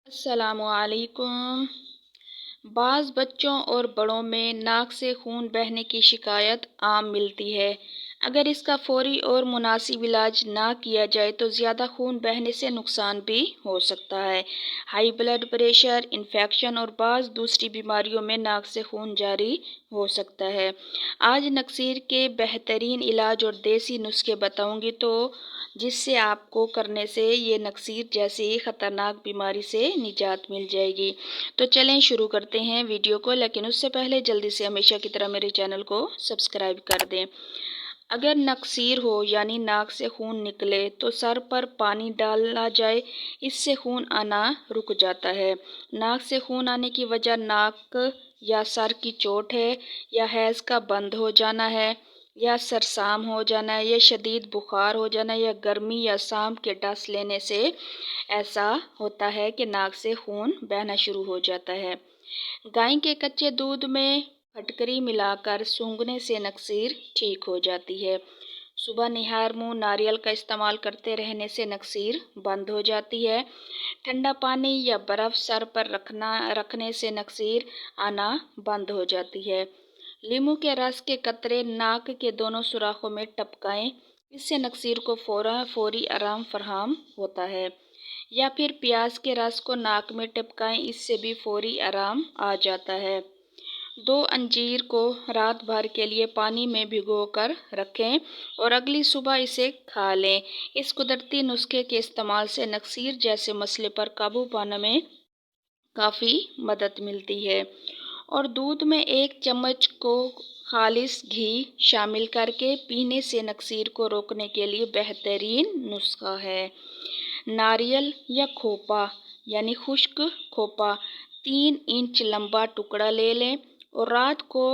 السلام علیکم۔ بعض بچوں اور بڑوں میں ناک سے خون بہنے کی شکایت عام ملتی ہے۔ اگر اس کا فوری اور مناسب علاج نہ کیا جائے تو زیادہ خون بہنے سے نقصان بھی ہو سکتا ہے۔ ہائی بلڈ پریشر، انفیکشن اور بعض دوسری بیماریوں میں ناک سے خون جاری ہو سکتا ہے۔ آج نکسیر کے بہترین علاج اور دیسی نسخے بتاؤں گی تو جس سے آپ کو کرنے سے یہ نکسیر جیسی خطرناک بیماری سے نجات مل جائے گی۔ تو چلیں شروع کرتے ہیں ویڈیو کو، لیکن اس سے پہلے جلدی سے ہمیشہ کی طرح میرے چینل کو سبسکرائب کر دیں۔ اگر نکسیر ہو یعنی ناک سے خون نکلے تو سر پر پانی ڈالا جائے، اس سے خون آنا رک جاتا ہے۔ ناک سے خون آنے کی وجہ ناک یا سر کی چوٹ ہے، یا حیض کا بند ہو جانا ہے، یا سرسام ہو جانا ہے، یا شدید بخار ہو جانا ہے، یا گرمی یا سانپ کے ڈس لینے سے ایسا ہوتا ہے کہ ناک سے خون بہنا شروع ہو جاتا ہے۔ گائے کے کچے دودھ میں پھٹکری ملا کر سونگھنے سے نکسیر ٹھیک ہو جاتی ہے۔ صبح نہار منہ ناریل کا استعمال کرتے رہنے سے نکسیر بند ہو جاتی ہے۔ ٹھنڈا پانی یا برف سر پر رکھنے سے نکسیر آنا بند ہو جاتی ہے۔ لیموں کے رس کے قطرے ناک کے دونوں سوراخوں میں ٹپکائیں، اس سے نکسیر کو فوری آرام فراہم ہوتا ہے۔ یا پھر پیاز کے رس کو ناک میں ٹپکائیں، اس سے بھی فوری آرام آ جاتا ہے۔ 2 انجیر کو رات بھر کے لیے پانی میں بھگو کر رکھیں اور اگلی صبح اسے کھا لیں۔ اس قدرتی نسخے کے استعمال سے نکسیر جیسے مسئلے پر قابو پانے میں کافی مدد ملتی ہے۔ اور دودھ میں 1 چمچ کو خالص گھی شامل کر کے پینے سے نکسیر کو روکنے کے لیے بہترین نسخہ ہے۔ ناریل یا کھوپا یعنی خشک کھوپا 3 انچ لمبا ٹکڑا لے لیں اور رات کو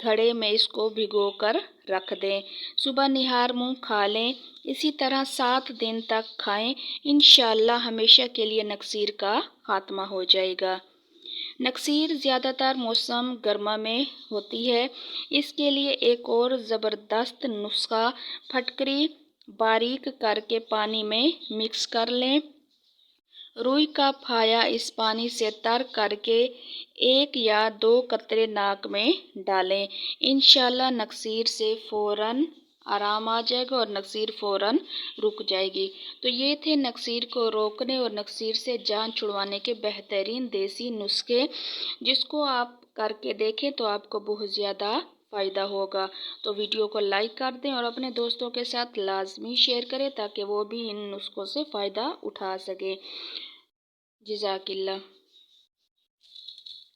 گھڑے میں اس کو بھگو کر رکھ دیں۔ صبح نہار منہ کھا لیں، اسی طرح 7 دن تک کھائیں، انشاءاللہ ہمیشہ کے لیے نکسیر کا خاتمہ ہو جائے گا۔ نکسیر زیادہ تر موسم گرما میں ہوتی ہے۔ اس کے لیے ایک اور زبردست نسخہ، پھٹکری باریک کر کے پانی میں مکس کر لیں۔ روئی کا پھایا اس پانی سے تر کر کے 1 یا 2 قطرے ناک میں ڈالیں، انشاءاللہ نکسیر سے فوراً آرام آ جائے گا اور نکسیر فوراً رک جائے گی۔ تو یہ تھے نکسیر کو روکنے اور نکسیر سے جان چھڑوانے کے بہترین دیسی نسخے، جس کو آپ کر کے دیکھیں تو آپ کو بہت زیادہ فائدہ ہوگا۔ تو ویڈیو کو لائک کر دیں اور اپنے دوستوں کے ساتھ لازمی شیئر کریں تاکہ وہ بھی ان نسخوں سے فائدہ اٹھا سکیں۔ جزاک اللہ۔